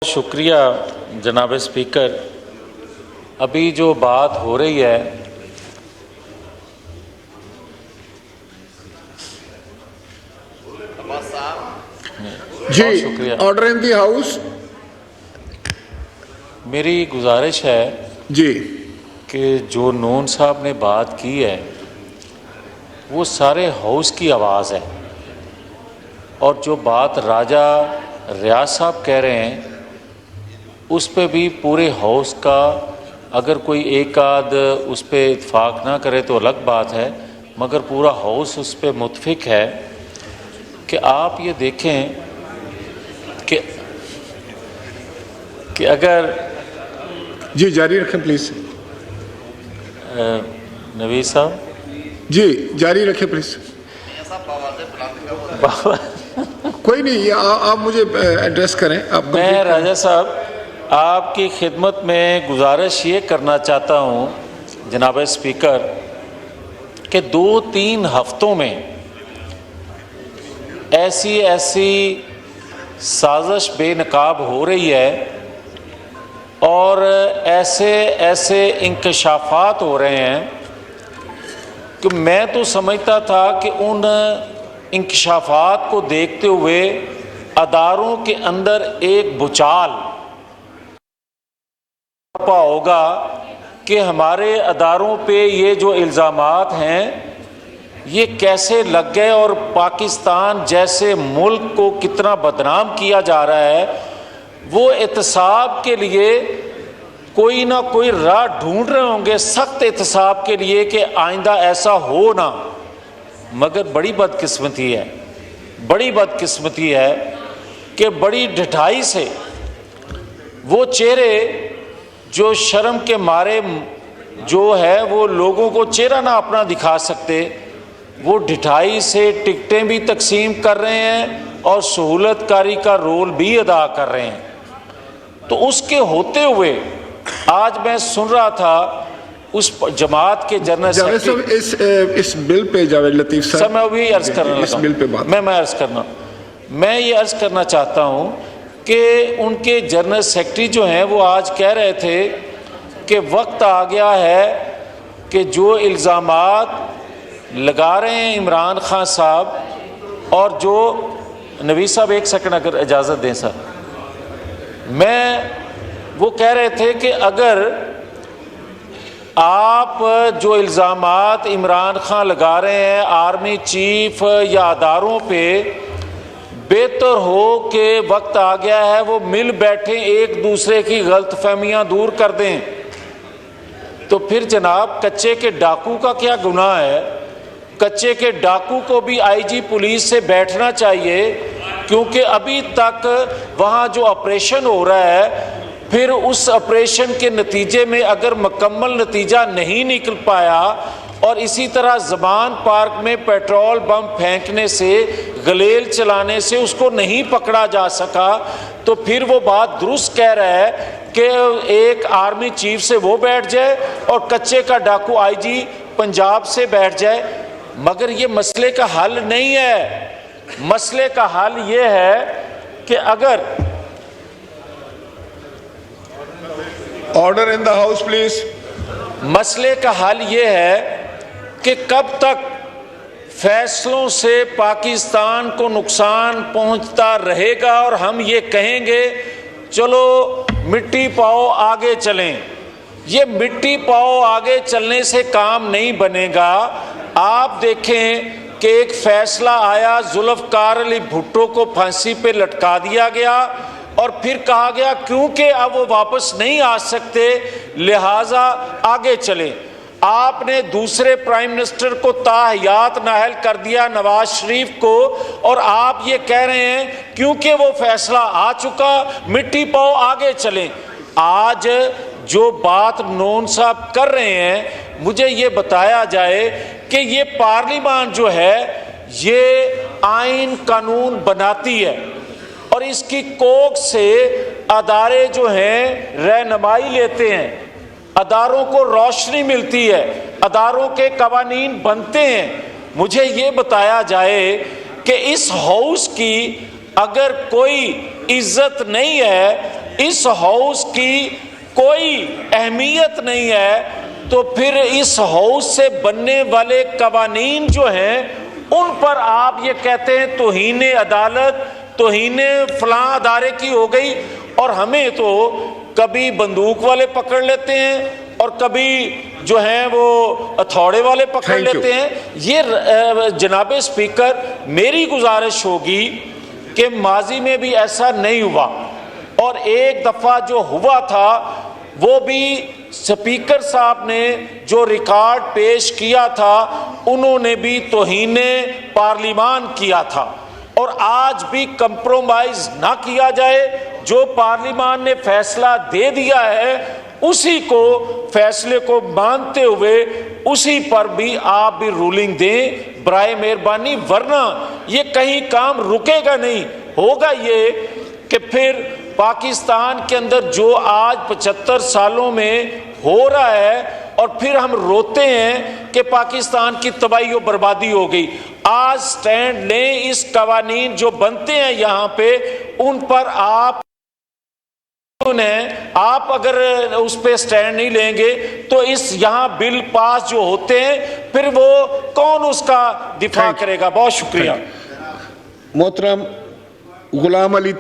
شکریہ جناب اسپیکر. ابھی جو بات ہو رہی ہے جی شکریہ. Order in the house. میری گزارش ہے جی کہ جو نون صاحب نے بات کی ہے وہ سارے ہاؤس کی آواز ہے، اور جو بات راجہ ریاض صاحب کہہ رہے ہیں اس پہ بھی پورے ہاؤس کا اگر کوئی ایک آدھ اس پہ اتفاق نہ کرے تو الگ بات ہے، مگر پورا ہاؤس اس پہ متفق ہے. کہ آپ یہ دیکھیں کہ اگر جی جاری رکھیں پلیز. نوید صاحب جی جاری رکھیں پلیز. کوئی نہیں، یہ آپ مجھے ایڈریس کریں. آپ میں راجہ صاحب آپ کی خدمت میں گزارش یہ کرنا چاہتا ہوں جناب اسپیکر کہ 2-3 ہفتوں میں ایسی سازش بے نقاب ہو رہی ہے اور ایسے انکشافات ہو رہے ہیں کہ میں تو سمجھتا تھا کہ ان انکشافات کو دیکھتے ہوئے اداروں کے اندر ایک بچال ہوگا کہ ہمارے اداروں پہ یہ جو الزامات ہیں یہ کیسے لگ گئے اور پاکستان جیسے ملک کو کتنا بدنام کیا جا رہا ہے. وہ احتساب کے لیے کوئی نہ کوئی راہ ڈھونڈ رہے ہوں گے، سخت احتساب کے لیے کہ آئندہ ایسا ہو نہ. مگر بڑی بدقسمتی ہے کہ بڑی ڈھٹائی سے وہ چہرے جو شرم کے مارے جو ہے وہ لوگوں کو چہرہ نہ اپنا دکھا سکتے، وہ ڈھٹائی سے ٹکٹیں بھی تقسیم کر رہے ہیں اور سہولت کاری کا رول بھی ادا کر رہے ہیں. تو اس کے ہوتے ہوئے آج میں سن رہا تھا اس جماعت کے جنرل صاحب اس بل پہ جاوید لطیف صاحب میں وہی عرض کرنا اس بل پہ بات میں یہ عرض کرنا چاہتا ہوں کہ ان کے جنرل سیکرٹری جو ہیں وہ آج کہہ رہے تھے کہ وقت آ گیا ہے کہ جو الزامات لگا رہے ہیں عمران خان صاحب اور جو نوید صاحب ایک سیکنڈ اگر اجازت دیں سر، وہ کہہ رہے تھے کہ اگر آپ جو الزامات عمران خان لگا رہے ہیں آرمی چیف یا اداروں پہ، بہتر ہو کہ وقت آ گیا ہے وہ مل بیٹھیں، ایک دوسرے کی غلط فہمیاں دور کر دیں. تو پھر جناب کچے کے ڈاکو کا کیا گناہ ہے؟ کچے کے ڈاکو کو بھی آئی جی پولیس سے بیٹھنا چاہیے، کیونکہ ابھی تک وہاں جو آپریشن ہو رہا ہے پھر اس آپریشن کے نتیجے میں اگر مکمل نتیجہ نہیں نکل پایا اور اسی طرح زبان پارک میں پیٹرول بم پھینکنے سے، گلیل چلانے سے اس کو نہیں پکڑا جا سکا، تو پھر وہ بات درست کہہ رہا ہے کہ ایک آرمی چیف سے وہ بیٹھ جائے اور کچے کا ڈاکو آئی جی پنجاب سے بیٹھ جائے. مگر یہ مسئلے کا حل نہیں ہے. مسئلے کا حل یہ ہے کہ اگر order in the house please. مسئلے کا حل یہ ہے کہ کب تک فیصلوں سے پاکستان کو نقصان پہنچتا رہے گا اور ہم یہ کہیں گے چلو مٹی پاؤ آگے چلیں. یہ مٹی پاؤ آگے چلنے سے کام نہیں بنے گا. آپ دیکھیں کہ ایک فیصلہ آیا، ذوالفقار علی بھٹو کو پھانسی پہ لٹکا دیا گیا اور پھر کہا گیا کیونکہ اب وہ واپس نہیں آ سکتے لہٰذا آگے چلیں. آپ نے دوسرے پرائم منسٹر کو تاحیات نااہل کر دیا، نواز شریف کو، اور آپ یہ کہہ رہے ہیں کیونکہ وہ فیصلہ آ چکا مٹی پاؤ آگے چلیں. آج جو بات نون صاحب کر رہے ہیں مجھے یہ بتایا جائے کہ یہ پارلیمان جو ہے یہ آئین قانون بناتی ہے اور اس کی کوکھ سے ادارے جو ہیں رہنمائی لیتے ہیں، اداروں کو روشنی ملتی ہے، اداروں کے قوانین بنتے ہیں. مجھے یہ بتایا جائے کہ اس ہاؤس کی اگر کوئی عزت نہیں ہے اس ہاؤس کی کوئی اہمیت نہیں ہے تو پھر اس ہاؤس سے بننے والے قوانین جو ہیں ان پر آپ یہ کہتے ہیں توہین عدالت، توہین فلاں ادارے کی ہو گئی، اور ہمیں تو کبھی بندوق والے پکڑ لیتے ہیں اور کبھی جو ہیں وہ ہتھوڑے والے پکڑ لیتے ہیں۔ یہ جناب اسپیکر میری گزارش ہوگی کہ ماضی میں بھی ایسا نہیں ہوا، اور ایک دفعہ جو ہوا تھا وہ بھی اسپیکر صاحب نے جو ریکارڈ پیش کیا تھا انہوں نے بھی توہین پارلیمان کیا تھا، اور آج بھی کمپرومائز نہ کیا جائے۔ جو پارلیمان نے فیصلہ دے دیا ہے اسی کو فیصلے کو مانتے ہوئے اسی پر بھی آپ بھی رولنگ دیں برائے مہربانی، ورنہ یہ کہیں کام رکے گا نہیں۔ ہوگا یہ کہ پھر پاکستان کے اندر جو آج 75 سالوں میں ہو رہا ہے، اور پھر ہم روتے ہیں کہ پاکستان کی تباہی و بربادی ہو گئی۔ آج سٹینڈ لیں، اس قوانین جو بنتے ہیں یہاں پہ ان پر آپ اگر اس پہ سٹینڈ نہیں لیں گے تو اس یہاں بل پاس جو ہوتے ہیں پھر وہ کون اس کا دفاع کرے گا؟ بہت شکریہ۔ محترم غلام علی